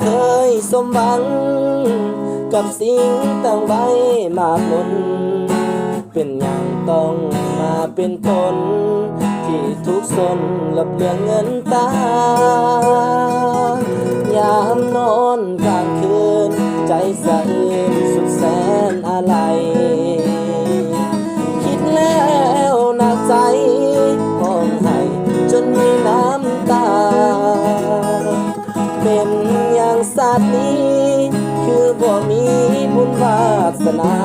เคยสมหวังกับสิ่งตั้งไว้มากมนเป็นอย่างต้องมาเป็นผลที่ทุกข์ซนกับเรื่องเงินตายามนอนกลางคืนใจสะอื้นสุดแสนอะไรคิดแล้วหนักใจร้องไห้จนมีน้ำตาเป็นอย่างศาสตร์นี้คือบ่มีบุญวาสนา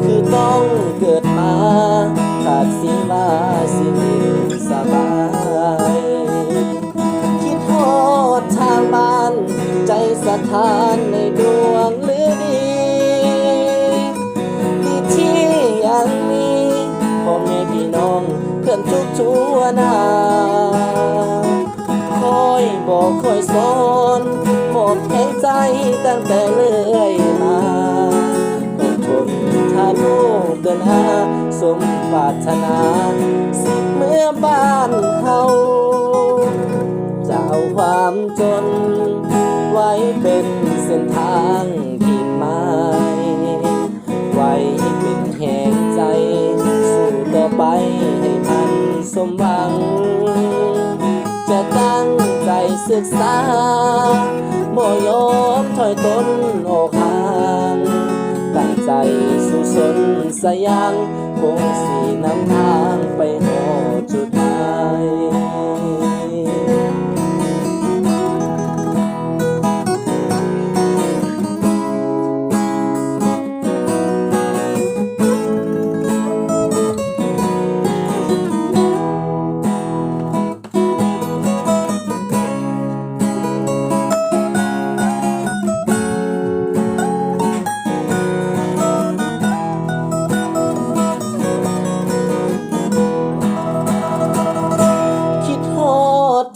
คือต้องเกิดมาขาดสิว่าสิมีสบายคิดฮอดทางบ้านใจสะท้านในดวงหรือดีที่ยังมีพ่อแม่พี่น้องเพื่อนทุกทั่วหน้าคอยบอกคอยสอนหมดแห่งใจตั้งแต่เรื่อยมาอดทนถ้าลูกเดินหาสมปรารถนาสิเมื่อบ้านเฮาจะเอาความจนไว้เป็นเส้นทางที่หมายไว้เป็นแห่งใจสู้ต่อไปให้มันสมหวังจะตั้งใจศึกษาบ่ยอมถอยตนออกห่างตั้งใจสู้สนสยังคงสีนำทางไปหอดจุดหมาย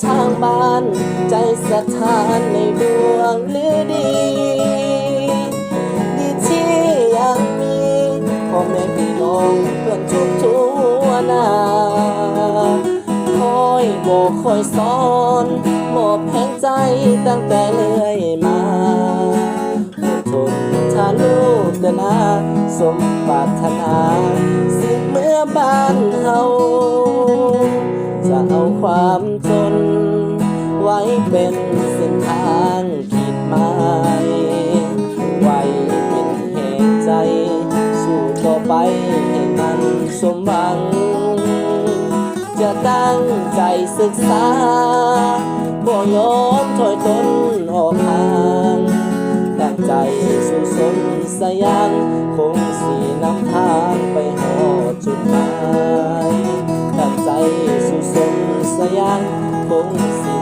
ทางบ้านใจสถานในดวงหรือดีที่ยังมีพ่อแม่พี่น้องเพื่อนทุกทั่วหน้าคอยบอกคอยสอนมอบแห่งใจตั้งแต่เรื่อยมาอดทนถ้าลูกเดินหน้าสมปรารถนาสิเมื่อบ้านเฮาจะเอาความจนไว้เป็นเส้นทางขีดหมายไว้เป็นแห่งใจสู้ต่อไปให้มันสมหวังจะตั้งใจศึกษาบ่ยอมถอยตนออกห่างตั้งใจสู้สนสยังคงสีนำทางไปหอดจุดหมายตั้งใจสู้สนสยังคงสิ